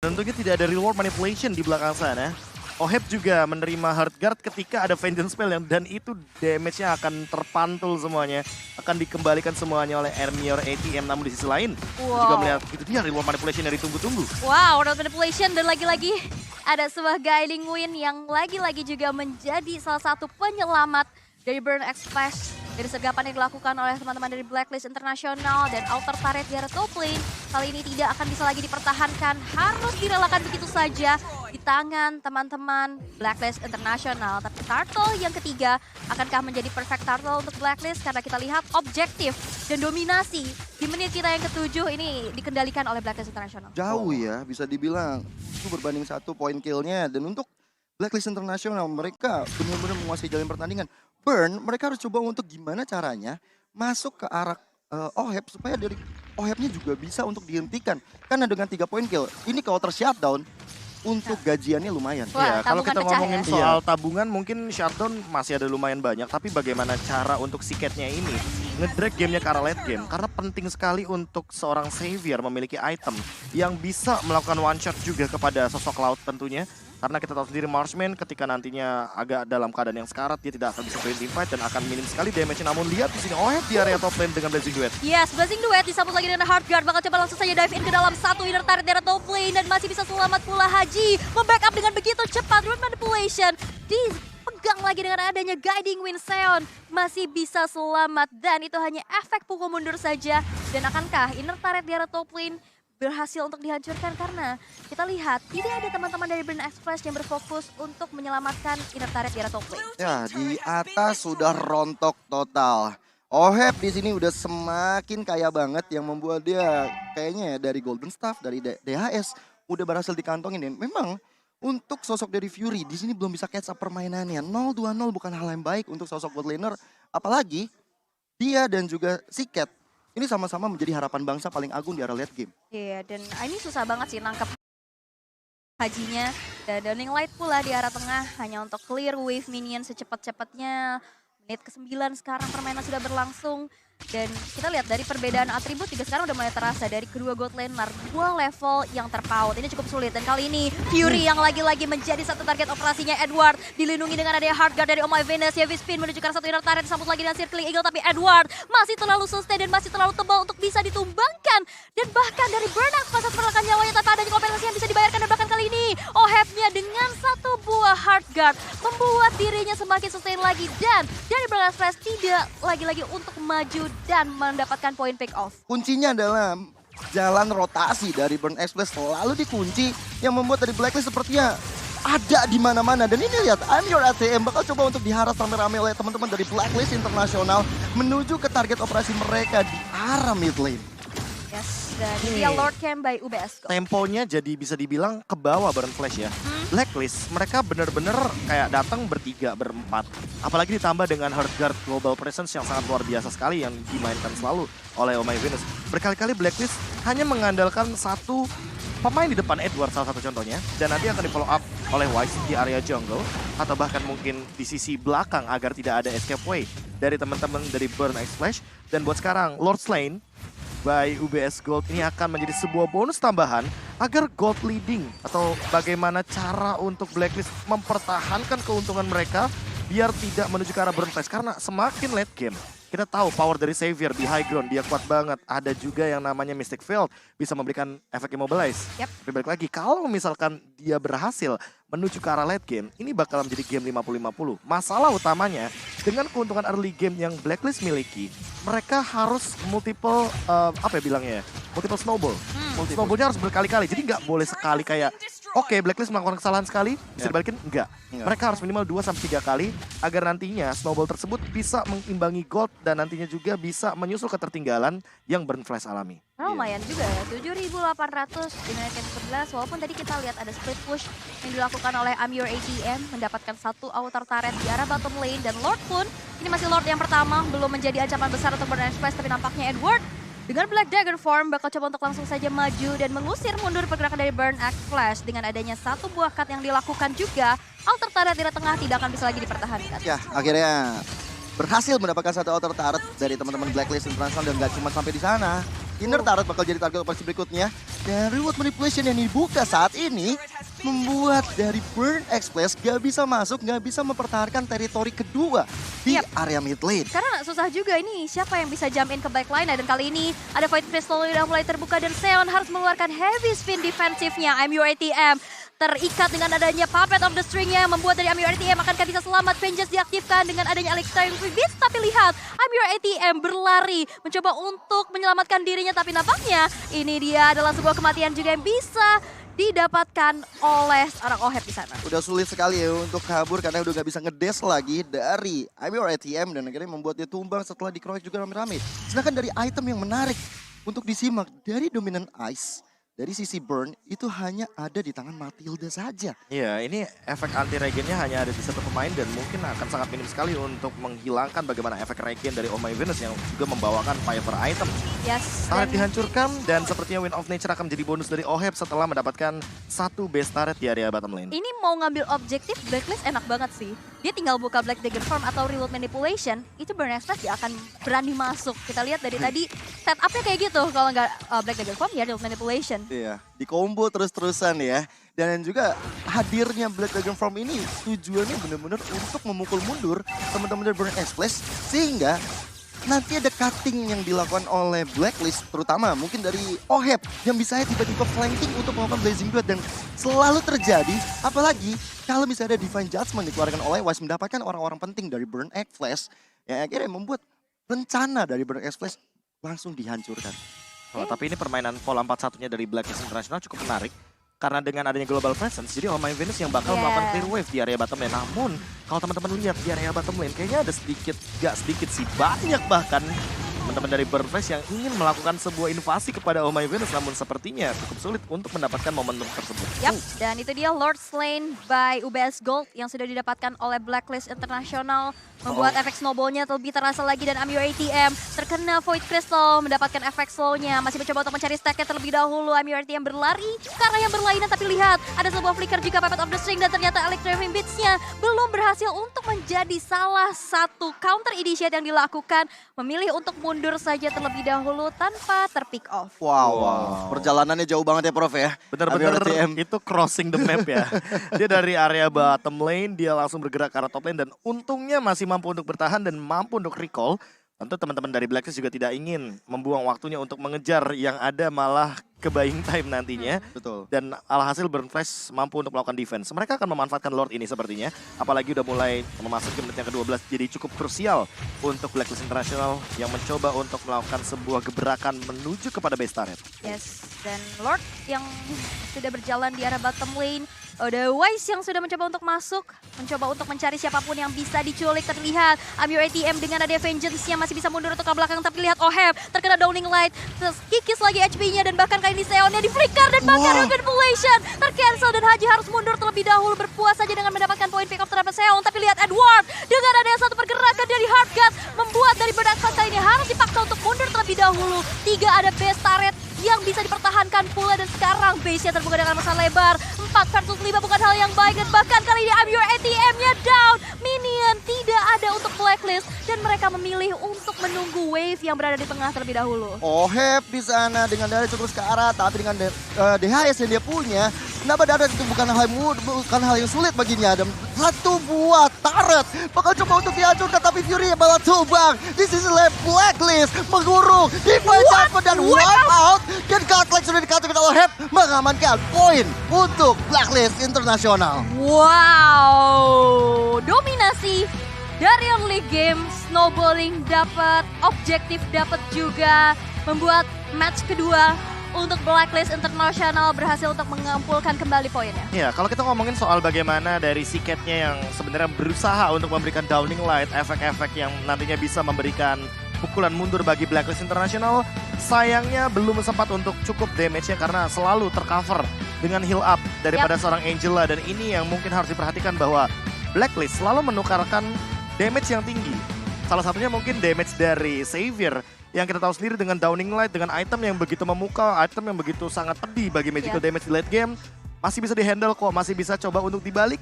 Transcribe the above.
Tentunya tidak ada reward manipulation di belakang sana. Oheb juga menerima hard guard ketika ada vengeance spell dan itu damage-nya akan terpantul semuanya. Akan dikembalikan semuanya oleh Ermior ATM, namun di sisi lain juga melihat itu dia reward manipulation dari tunggu-tunggu. Wow, reward manipulation dan lagi-lagi ada sebuah guiding wind yang lagi-lagi juga menjadi salah satu penyelamat dari Burn X Flash. Dari sergapan yang dilakukan oleh teman-teman dari Blacklist International dan outer turret di area top lane, kali ini tidak akan bisa lagi dipertahankan, harus direlakan begitu saja di tangan teman-teman Blacklist International. Tapi Turtle yang ketiga, akankah menjadi perfect Turtle untuk Blacklist? Karena kita lihat objektif dan dominasi di menit kita yang ketujuh ini dikendalikan oleh Blacklist International. Jauh ya, bisa dibilang itu berbanding 1 poin killnya. Dan untuk Blacklist International, mereka benar-benar menguasai jalan pertandingan. Burn, mereka harus coba untuk gimana caranya masuk ke arah Oheb supaya dari Ohebnya juga bisa untuk dihentikan. Karena dengan 3 poin kill, ini counter shutdown untuk gajiannya lumayan. Wah, Ya, kalau tabungan kita pecah ngomongin ya. soal tabungan mungkin Shutdown masih ada lumayan banyak, tapi bagaimana cara untuk siketnya ini ngedrag gamenya ke arah late game, karena penting sekali untuk seorang Savior memiliki item yang bisa melakukan one shot juga kepada sosok Cloud tentunya. Karena kita tahu sendiri Marksman ketika nantinya agak dalam keadaan yang sekarat, dia tidak akan bisa berhenti fight dan akan minim sekali damage. Namun lihat di sini Oheb di area top lane dengan Blazing Duet. Yes, Blazing Duet disambut lagi dengan Hard Guard. Bakal coba langsung saja dive in ke dalam satu inner turret dari top lane dan masih bisa selamat pula Haji. Membackup dengan begitu cepat. Root manipulation dipegang lagi dengan adanya Guiding Wind Seon. Masih bisa selamat dan itu hanya efek pukul mundur saja. Dan akankah inner turret di area top lane berhasil untuk dihancurkan? Karena kita lihat tidak ada teman-teman dari Burn X Flash yang berfokus untuk menyelamatkan inner turret di area top lane. Ya, di atas sudah rontok total. Oheb di sini udah semakin kaya banget yang membuat dia kayaknya ya dari Golden Staff, dari DHS udah berhasil dikantongin. Dan memang untuk sosok dari Fury di sini belum bisa catch up permainannya. 0-2-0 bukan hal yang baik untuk sosok bot laner, apalagi dia dan juga Siket ini sama-sama menjadi harapan bangsa paling agung di area late game. Iya, dan ini susah banget sih nangkep Hajinya. Dan Downing Light pula di arah tengah hanya untuk clear wave minion secepat-cepatnya. Menit ke-9 sekarang permainan sudah berlangsung. Dan kita lihat dari perbedaan atribut juga sekarang udah mulai terasa dari kedua god laner. 2 level yang terpaut, ini cukup sulit. Dan kali ini Fury yang lagi-lagi menjadi satu target operasinya Edward. Dilindungi dengan adanya hard guard dari Oh My Venus. Heavy spin menuju ke arah satu inner turret, disambut lagi dengan circling eagle. Tapi Edward masih terlalu sustain dan masih terlalu tebal untuk bisa ditumbangkan. Dan bahkan dari Burnax pas merelakan nyawanya tanpa adanya kompensasi yang bisa dibayarkan. Dan bahkan kali ini Ohebnya dengan satu buah hard guard membuat dirinya semakin sustain lagi. Dan dari Burnax Flash tidak lagi-lagi untuk maju dan mendapatkan poin pick off. Kuncinya adalah jalan rotasi dari Burn X Flash selalu dikunci yang membuat dari Blacklist sepertinya ada di mana-mana. Dan ini lihat, I'm Your ATM bakal coba untuk diharas rame-rame oleh teman-teman dari Blacklist International menuju ke target operasi mereka di arah mid lane. Yes, dan ini dia Lord Camp by UBS Go. Temponya jadi bisa dibilang ke bawah Burn Flash ya. Blacklist mereka bener-bener kayak datang bertiga, berempat. Apalagi ditambah dengan hard guard global presence yang sangat luar biasa sekali yang dimainkan selalu oleh Oh My Venus. Berkali-kali Blacklist hanya mengandalkan satu pemain di depan Edward salah satu contohnya. Dan nanti akan di follow up oleh Wise di area jungle. Atau bahkan mungkin di sisi belakang agar tidak ada escape way dari teman-teman dari Burn X Flash. Dan buat sekarang Lord Slain by UBS Gold ini akan menjadi sebuah bonus tambahan agar gold leading atau bagaimana cara untuk Blacklist mempertahankan keuntungan mereka biar tidak menuju ke arah Burn Flash. Karena semakin late game kita tahu power dari Savior di high ground dia kuat banget. Ada juga yang namanya Mystic Field bisa memberikan efek immobilize. Tapi balik lagi kalau misalkan dia berhasil menuju ke arah late game, ini bakal menjadi game 50-50. Masalah utamanya dengan keuntungan early game yang Blacklist miliki, mereka harus multiple apa ya bilangnya ya? Multiple snowball. Snowballnya harus berkali-kali. Jadi nggak boleh sekali kayak oke, Blacklist melakukan kesalahan sekali, bisa dibalikin? Enggak. Mereka harus minimal 2-3 kali agar nantinya snowball tersebut bisa mengimbangi gold dan nantinya juga bisa menyusul ketertinggalan yang Burn Flash alami. Oh, lumayan juga ya, 7.800 dengan game 11. Walaupun tadi kita lihat ada split push yang dilakukan oleh I'm Your ATM, mendapatkan satu outer turret di arah bottom lane. Dan Lord pun, ini masih Lord yang pertama, belum menjadi ancaman besar untuk Burn X Flash. Tapi nampaknya Edward dengan Black Dagger form bakal coba untuk langsung saja maju dan mengusir mundur pergerakan dari Burn X Flash. Dengan adanya satu buah cut yang dilakukan juga, outer turret di tengah tidak akan bisa lagi dipertahankan. Ya, akhirnya berhasil mendapatkan satu outer turret dari teman-teman Blacklist International dan gak cuma sampai di sana. Inner turret bakal jadi target operasi berikutnya. Dan reward manipulation yang dibuka saat ini membuat dari Burn Express gak bisa masuk, gak bisa mempertahankan teritori kedua di area mid lane. Karena susah juga ini siapa yang bisa jump in ke backline. Dan kali ini ada Void Crystal yang udah mulai terbuka dan Seon harus mengeluarkan heavy spin defensifnya. IMU-ATM terikat dengan adanya Puppet of the String-nya membuat dari IMU-ATM akankah bisa selamat. Vengeance diaktifkan dengan adanya Electrum Beats, tapi lihat IMU-ATM berlari mencoba untuk menyelamatkan dirinya, tapi nampaknya ini dia adalah sebuah kematian juga yang bisa didapatkan oleh seorang OHEP di sana. Udah sulit sekali ya untuk kabur karena udah gak bisa ngedes lagi dari IMU-ATM dan akhirnya membuat dia tumbang setelah dikeroyok juga rame-rame. Sedangkan dari item yang menarik untuk disimak dari Dominant Ice, dari sisi Burn itu hanya ada di tangan Matilda saja. Iya, ini efek anti regennya hanya ada di satu pemain dan mungkin akan sangat minim sekali untuk menghilangkan bagaimana efek regen dari Oh My Venus yang juga membawakan Fiber item. Yes. Turret dihancurkan dan sepertinya Wind of Nature akan menjadi bonus dari OHEP setelah mendapatkan satu base turret di area bottom lane. Ini mau ngambil objektif Blacklist enak banget sih. Dia tinggal buka Black Dagger Form atau Reload Manipulation, itu Burn Express dia akan berani masuk. Kita lihat dari tadi setupnya kayak gitu. Kalau nggak Black Dagger Form ya Reload Manipulation. Iya, di combo terus-terusan ya. Dan juga hadirnya Black Dragon Form ini tujuannya benar-benar untuk memukul mundur teman-teman dari Burn Express sehingga nanti ada cutting yang dilakukan oleh Blacklist, terutama mungkin dari OHEP yang bisa tiba-tiba flanking untuk melakukan Blazing Duet dan selalu terjadi. Apalagi kalau misalnya ada Divine Judgment dikeluarkan oleh Wise mendapatkan orang-orang penting dari Burn Express yang akhirnya membuat rencana dari Burn Express langsung dihancurkan. Oh, tapi ini permainan pola 4-1-nya dari Blacklist International cukup menarik. Karena dengan adanya global presence, jadi Oh My Venus yang bakal melakukan clear wave di area bottom lane. Namun, kalau teman-teman lihat di area bottom lane, kayaknya ada sedikit, gak sedikit sih, banyak bahkan teman-teman dari Burn Flash yang ingin melakukan sebuah invasi kepada Oh My Venus. Namun sepertinya cukup sulit untuk mendapatkan momentum tersebut. Yap, dan itu dia Lord Slain by UBS Gold yang sudah didapatkan oleh Blacklist International. Membuat efek snowballnya lebih terasa lagi dan IMU-ATM terkena Void Crystal mendapatkan efek slownya. Masih mencoba untuk mencari stacknya terlebih dahulu. IMU-ATM berlari ke arah yang berlainan tapi lihat ada sebuah flicker juga Puppet of the String dan ternyata Electrum Beats-nya belum berhasil untuk menjadi salah satu counter initiate yang dilakukan. Memilih untuk mundur saja terlebih dahulu tanpa terpick off. Wow, perjalanannya jauh banget ya Prof ya. Bener-bener IMU-ATM. itu crossing the map ya. Dia dari area bottom lane, dia langsung bergerak ke arah top lane dan untungnya masih mampu untuk bertahan dan mampu untuk recall. Tentu teman-teman dari Blacklist juga tidak ingin membuang waktunya untuk mengejar yang ada malah ke buying time nantinya. Betul. Dan alhasil Burn Flash mampu untuk melakukan defense. Mereka akan memanfaatkan Lord ini sepertinya. Apalagi udah mulai memasuki menit yang ke-12. Jadi cukup krusial untuk Blacklist International yang mencoba untuk melakukan sebuah gebrakan menuju kepada base turret. Yes, dan Lord yang sudah berjalan di arah bottom lane. Ada Wise yang sudah mencoba untuk masuk, mencoba untuk mencari siapapun yang bisa diculik. Terlihat IMU-ATM dengan ada Vengeance-nya masih bisa mundur untuk ke belakang, tapi lihat OHEP terkena Downing Light, terus kikis lagi HP-nya dan bahkan kali ini Seonnya di flicker dan bahkan manipulation tercancel dan Haji harus mundur terlebih dahulu berpuas saja dengan mendapatkan poin pick up terhadap Seon. Tapi lihat Edward dengan ada satu pergerakan dari Heartgut membuat dari Burn Express ini harus dipaksa untuk mundur terlebih dahulu. 3 ada base turret yang bisa dipertahankan pula dan sekarang base-nya terbuka dengan masa lebar. 4 versus 5 bukan hal yang baik dan bahkan kali ini IMU-ATM-nya down. Minion tidak ada untuk Blacklist dan mereka memilih untuk menunggu wave yang berada di tengah terlebih dahulu. OHEP di sana dengan darah cukup ke arah, tapi dengan DHS yang dia punya, kenapa darah itu bukan hal yang sulit baginya. Dan satu buah turret bakal coba untuk dihancurkan, tapi Fury malah tumbang. Di sisi left Blacklist mengurung, Divine Judgment dan wipe out. Dan Godlike sudah dikatakan oleh OHEP mengamankan poin untuk Blacklist International. Wow, dominasi dari early game, snowballing dapat, objektif dapat juga, membuat match kedua untuk Blacklist International berhasil untuk mengumpulkan kembali poinnya. Ya, kalau kita ngomongin soal bagaimana dari Siketnya yang sebenarnya berusaha untuk memberikan Downing Light, efek-efek yang nantinya bisa memberikan pukulan mundur bagi Blacklist International, sayangnya belum sempat untuk cukup damage-nya karena selalu tercover dengan heal up daripada seorang Angela. Dan ini yang mungkin harus diperhatikan bahwa Blacklist selalu menukarkan damage yang tinggi. Salah satunya mungkin damage dari Xavier yang kita tahu sendiri dengan Downing Light, dengan item yang begitu memukau, item yang begitu sangat pedih bagi magical damage di late game. Masih bisa dihandle kok, masih bisa coba untuk dibalik.